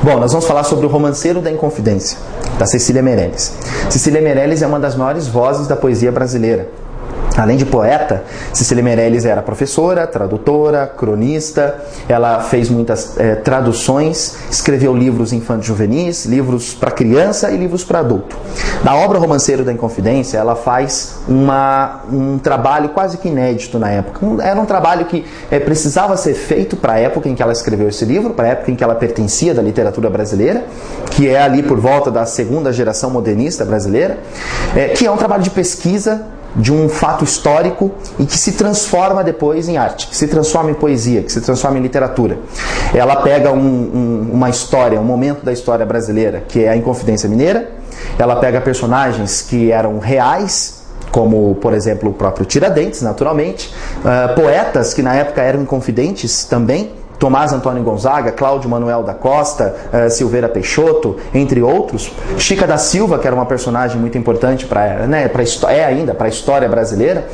Bom, nós vamos falar sobre o Romanceiro da Inconfidência, da Cecília Meirelles. Cecília Meirelles é uma das maiores vozes da poesia brasileira. Além de poeta, Cecília Meirelles era professora, tradutora, cronista, ela fez muitas traduções, escreveu livros infanto-juvenis, livros para criança e livros para adulto. Na obra Romanceiro da Inconfidência, ela faz um trabalho quase que inédito na época. Era um trabalho que precisava ser feito para a época em que ela escreveu esse livro, para a época em que ela pertencia da literatura brasileira, que é ali por volta da segunda geração modernista brasileira, que é um trabalho de pesquisa de um fato histórico e que se transforma depois em arte, que se transforma em poesia, que se transforma em literatura. Ela pega uma história, um momento da história brasileira, que é a Inconfidência Mineira, ela pega personagens que eram reais, como, por exemplo, o próprio Tiradentes, naturalmente, poetas que na época eram inconfidentes também, Tomás Antônio Gonzaga, Cláudio Manuel da Costa, Silveira Peixoto, entre outros. Chica da Silva, que era uma personagem muito importante para a história brasileira,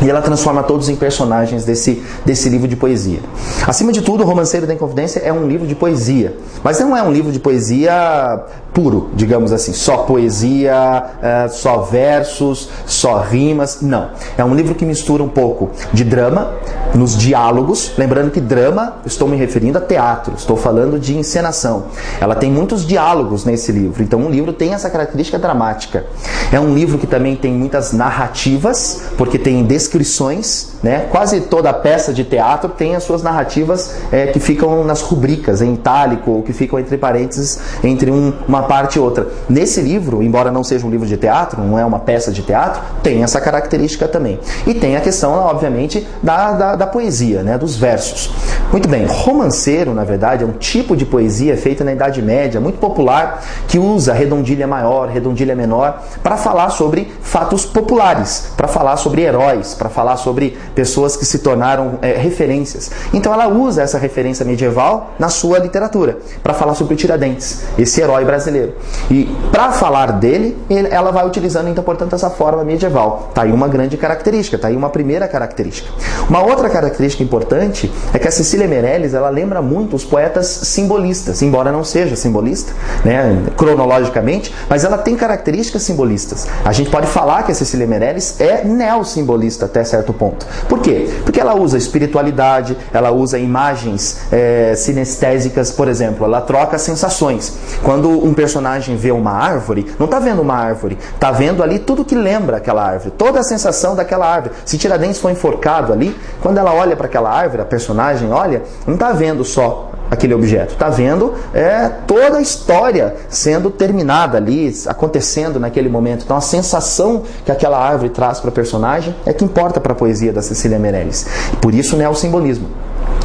e ela transforma todos em personagens desse livro de poesia. Acima de tudo, o Romanceiro da Inconfidência é um livro de poesia, mas não é um livro de poesia puro, digamos assim, só poesia, só versos, só rimas, não. É um livro que mistura um pouco de drama nos diálogos, lembrando que drama, estou me referindo a teatro, estou falando de encenação. Ela tem muitos diálogos nesse livro, então o livro tem essa característica dramática. É um livro que também tem muitas narrativas, porque tem descrições, né? Quase toda peça de teatro tem as suas narrativas que ficam nas rubricas, em itálico, ou que ficam entre parênteses, entre uma parte e outra. Nesse livro, embora não seja um livro de teatro, não é uma peça de teatro, tem essa característica também. E tem a questão, obviamente, da poesia, né? Dos versos. Muito bem, romanceiro, na verdade, é um tipo de poesia feita na Idade Média, muito popular, que usa redondilha maior, redondilha menor, para falar sobre fatos populares, para falar sobre heróis, para falar sobre pessoas que se tornaram referências. Então ela usa essa referência medieval na sua literatura, para falar sobre o Tiradentes, esse herói brasileiro. E para falar dele, ela vai utilizando, então, portanto, essa forma medieval. Está aí uma grande característica, está aí uma primeira característica. Uma outra característica importante é que a Cecília Meirelles, ela lembra muito os poetas simbolistas, embora não seja simbolista, né, cronologicamente, mas ela tem características simbolistas. A gente pode falar que a Cecília Meirelles é neossimbolista até certo ponto. Por quê? Porque ela usa espiritualidade, ela usa imagens sinestésicas, por exemplo, ela troca sensações. Quando um personagem vê uma árvore, não está vendo uma árvore, está vendo ali tudo que lembra aquela árvore, toda a sensação daquela árvore. Se Tiradentes foi enforcado ali, quando ela olha para aquela árvore, a personagem olha, não está vendo só aquele objeto, está vendo toda a história sendo terminada ali, acontecendo naquele momento. Então a sensação que aquela árvore traz para a personagem é que importa para a poesia da Cecília Meirelles. Por isso, neossimbolismo.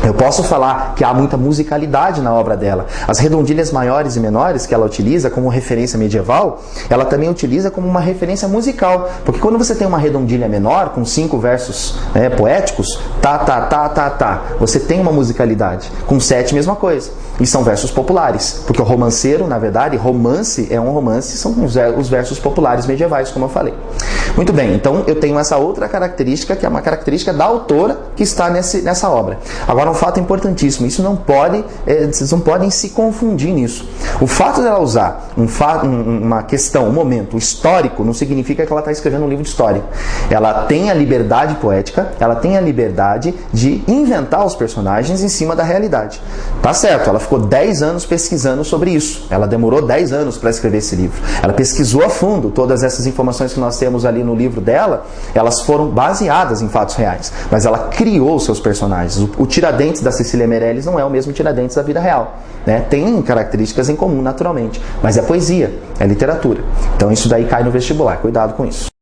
Eu posso falar que há muita musicalidade na obra dela. As redondilhas maiores e menores que ela utiliza como referência medieval, ela também utiliza como uma referência musical. Porque quando você tem uma redondilha menor, com 5 versos poéticos, você tem uma musicalidade. Com 7, mesma coisa. E são versos populares. Porque o romanceiro, na verdade, romance é um romance, são os versos populares medievais, como eu falei. Muito bem, então eu tenho essa outra característica, que é uma característica da autora que está nessa obra. Agora, um fato importantíssimo, isso não pode, vocês não podem se confundir nisso. O fato dela usar uma questão, um momento histórico, não significa que ela está escrevendo um livro de história. Ela tem a liberdade poética, ela tem a liberdade de inventar os personagens em cima da realidade. Tá certo, ela ficou 10 anos pesquisando sobre isso. Ela demorou 10 anos para escrever esse livro. Ela pesquisou a fundo todas essas informações que nós temos ali no livro dela, elas foram baseadas em fatos reais. Mas ela criou seus personagens. O Tiradentes da Cecília Meirelles não é o mesmo Tiradentes da vida real, né? Tem características em comum, naturalmente, mas é poesia, é literatura. Então isso daí cai no vestibular, cuidado com isso.